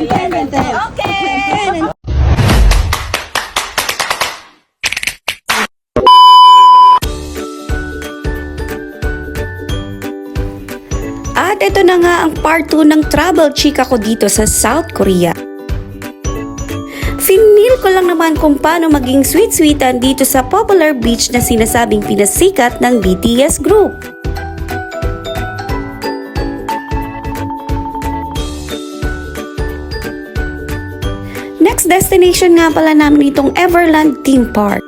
Okay. At ito na nga ang part 2 ng travel chika ko dito sa South Korea. Finil ko lang naman kung paano maging sweet-sweetan dito sa popular beach na sinasabing pinasikat ng BTS group. Next destination nga pala namin itong Everland Theme Park.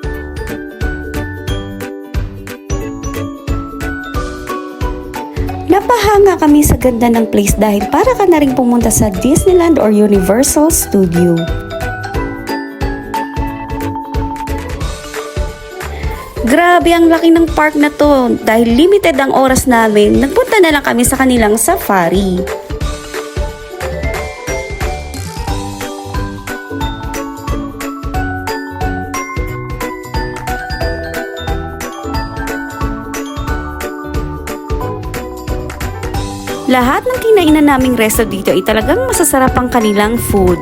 Napahanga kami sa ganda ng place dahil para ka na rin pumunta sa Disneyland or Universal Studio. Grabe ang laki ng park na to, dahil limited ang oras namin, nagpunta na lang kami sa kanilang safari. Lahat ng kinainan naming resto dito ay talagang masasarap ang kanilang food.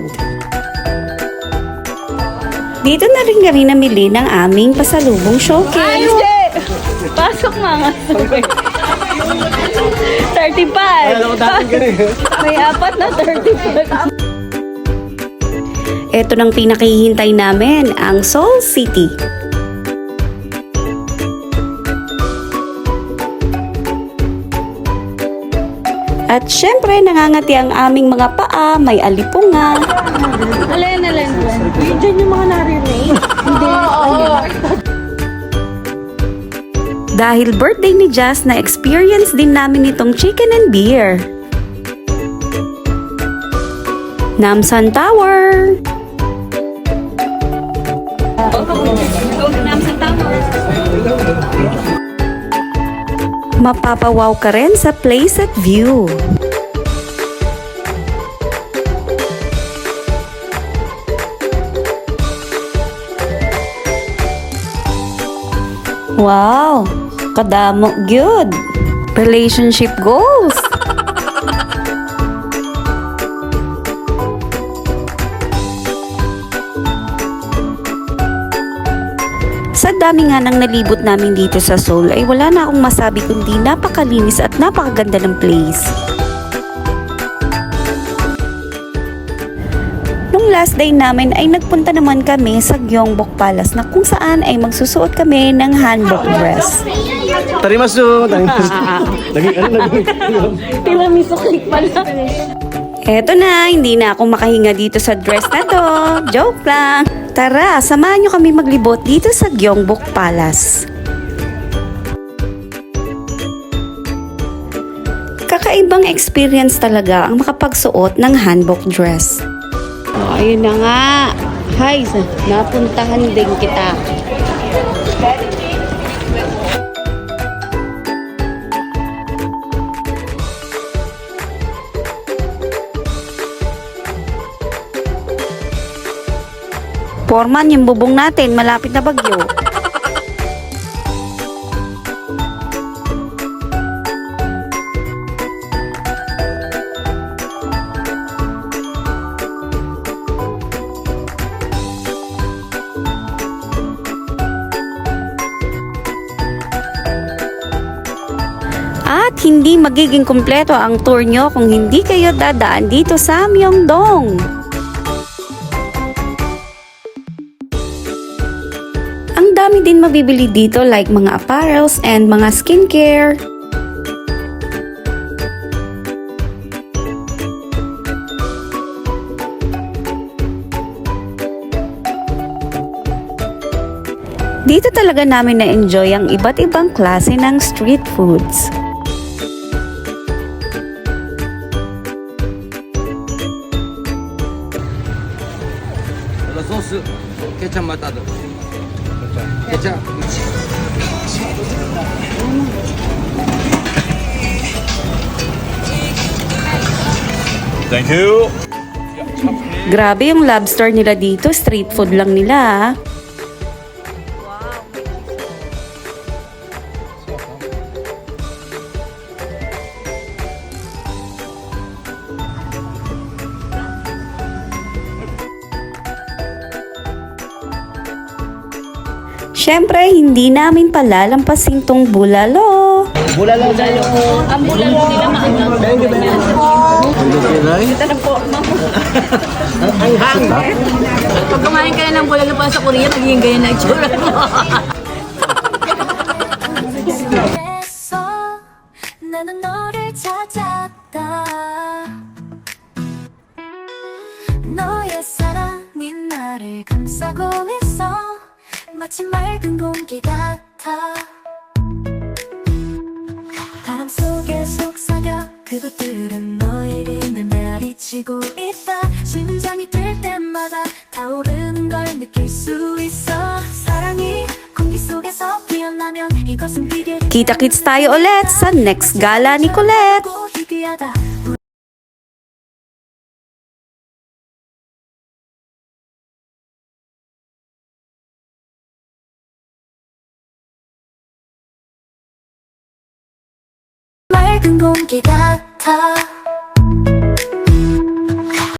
Dito na rin kami namili ng aming pasalubong showcase. Pasok mga 35. May apat na 35. Ito nang pinakihintay namin, ang Seoul City. At syempre, nangangati ang aming mga paa, may alipunga. Alin. Diyan yung mga narinig. Hindi. Dahil birthday ni Jazz, na experience din namin itong chicken and beer. Namsan Tower. Namsan Tower. Mapapawaw ka rin sa place at view. Wow! Kadamo gyud. Relationship goals. Sa dami nga nang nalibot namin dito sa Seoul ay wala na akong masabi kundi napakalinis at napakaganda ng place. Nung last day namin ay nagpunta naman kami sa Gyeongbok Palace na kung saan ay magsusuot kami ng hanbok dress. Tarimasu. Tiramisu cake pala. Eto na, hindi na ako makahinga dito sa dress na to. Joke lang. Tara, samahan nyo kami maglibot dito sa Gyeongbok Palace. Kakaibang experience talaga ang makapagsuot ng hanbok dress. Oh, ayun na nga. Hay, napuntahan din kita. Foreman, yung bubong natin, malapit na bagyo. At hindi magiging kumpleto ang tour nyo kung hindi kayo dadaan dito sa Myeongdong. Ang dami din mabibili dito like mga apparels and mga skincare. Dito talaga namin na-enjoy ang iba't ibang klase ng street foods. 소스 케찹 맛 따뜻. 케찹. Thank you. Grabe yung lobster nila dito, street food lang nila. Syempre, hindi namin palalampasin tong bulalo. Ang bulalo nila Pag kumain ka na ng bulalo pa sa Korea, magiging ganyan na itsura mo. 그래서 나는 너를 찾았다 너의 사랑이 나를 감싸고 있어 마치 맑은 공기 같아 바람 속에 속삭여 그것들은 너의 이름을 메아리치고 있다 심장이 뛸 때마다 타오르는 걸 느낄 수 있어 사랑이 공기 속에서 피어나면 이것은 비밀 Kita-kits tayo ulit sa next gala ni Colette. 희귀하다 맑은 공기 같아